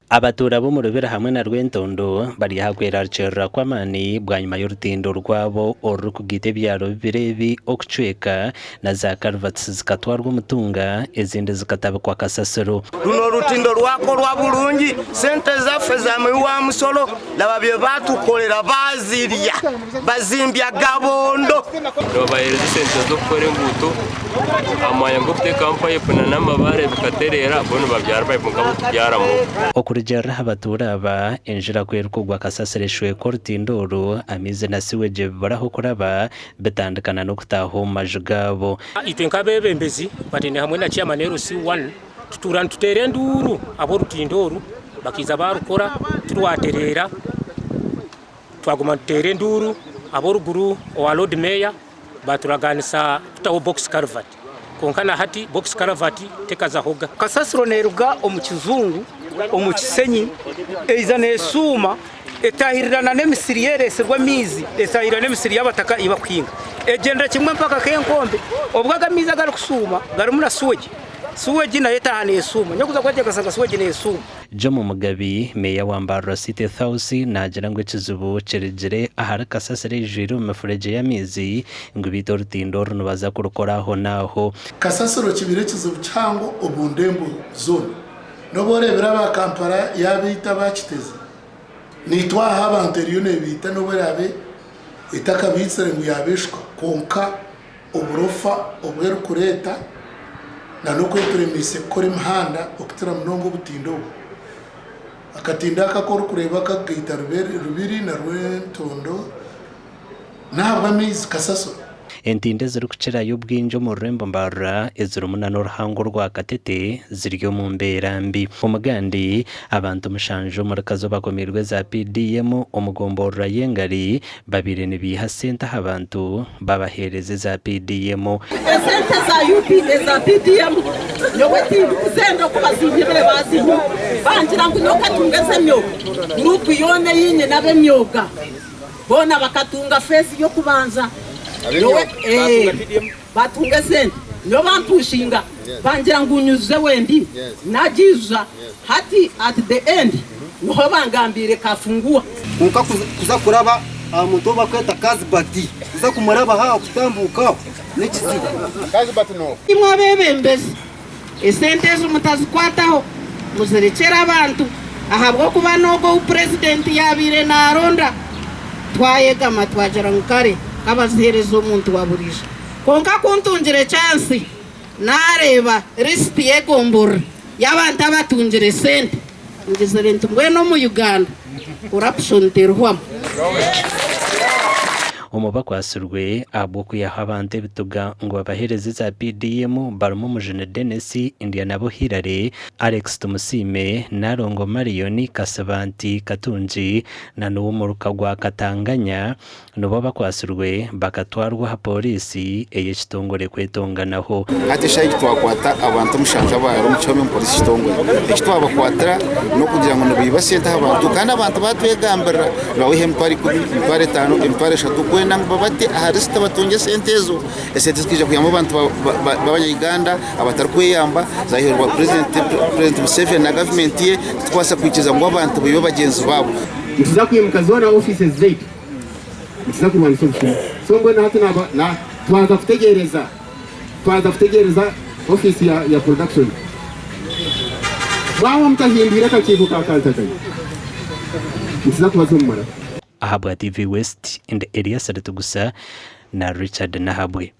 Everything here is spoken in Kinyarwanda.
Abatura bo mu Rubira hamwe na Rwentondo bari hakwerarcerera kw'amani bwa nyuma y'urutindo rwabo oru kugite byaro birebi okucweka na za Calverts zikatwarwa umutunga ezindi zikatabikwa kasasiro. Runo rutindo rwako rwa bulungi sente zaffe za wa musolo laba bye batukolera bazirya bazimbya gabondo babahereza sente zo gukora imbuto amaya ngo kuteka amapipe n'amabare bikaterera bono babyara pipe ngabo tubyaramo. Okurujara abatura aba enjira kwerukugwa kasasirishwe korutindoro amize na siweje baraho kuraba betandukana no kutaho majugabo. Itwenka bebembezi batene hamwe na chairman RC1 tuturana tutere nduru abo rutindoro bakiza barukora turwaterera twaguma tutere nduru abo ruguru wa Lord Mayor baturaganisa tutaho box Calvert konkana hati box Calvert tekaza hoga kasasiro neruga omukizungu omukisenyi eizana esuma etahirirana n'emisiriyere serwa mizi etahirana n'emisiri y'abataka ibakwinga egenda kimwe mpaka kenkombe obwaga mizi agari kusuma garumuna suweji na yetahana esuma nyokuza kwaje kasanga suweji n'esuma. Jomo Mugabi meya wa Mbarara City Thausi nagira ngo ikizubu ceregere ahari kasasire ijuru mafurege ya mizi ngo bito rutindo no baza kurukoraho naho kasasiro kibire kizubu cyangwa obundembo zone noborebera ba Kampala yabita bakiteze nitwa haba anterior nebita noberabe itakabitsere ngo yabeshwa konka oburofa obweru kureta na no kwepremise kore mhanda okitira mnongo butindo akatinda akakora kureba akagita rubiri na Rwentondo nabwo amizi kasaso entinde ziri kucira y'ubwinjo mu Rurembo Mbarara ezira umunano ruhango rwa Katete ziryo mu mberambi umugandi abantu mushanjo muri kazo bakomirwe za PDM umugombora yengari babiri nibiha senta abantu babahereze za PDM senta za UP za PDM yoweti zendo kubazibire bazimu bangira ngo nyoka tungeze myoga group yone yinye nabe myoga bona bakatunga fesi yo kubanza batunga sente nyo bampushinga bangira ngo unyuze wendi nagiza hati at the end no bangambire kafungua nkuka kuza kuraba amuntu bakweta kazi bati kuza kumaraba ha kutambuka nekiziba kazi bati no imwe bebembezi esente z'umutazikwataho muzerekera abantu ahabwo kuba nogo president yabire na ronda twayegama twajara ngukare abaziherezo umuntu waburije konka kuntungire chance nareba list yegombora y'abantu abatungire sente ngizere ntungwe no mu Uganda corruption terwam umuba kwasurwe abo kuyaha abante bituga ngo babahereze za PDM barimo mujene Denesi Indiana Bohirare Alex Tumusime Narongo Marioni Kasabanti Katunji na nuwo muruka gwa Katanganya nubo bakwasurwe bakatwarwa ha polisi eyekitongore kwetonganaho ati shayi twakwata abantu mushanja baro mu cyome polisi kitongore ekitwaba kwatara no kugira ngo nibibasenta abantu kandi abantu batwegambira bawe hempari ku impare tano impare shatu nangwa babate aharisita batunge sentezo esete skije kuyamba abantu b'abanyaganda abatarkweyamba zahirwa president Museveni na government ye twasa kwikiza ngo abantu bibe bagenzi babo ntiza kwimuka zona offices zetu ntiza kumana solution so mbona hatu na twaza kutegereza office ya production wawo mtahimbira kakivuka kantatanye ntiza kubazomara ahabwa TV West in the area Saratugusa na Richard Nahabwe.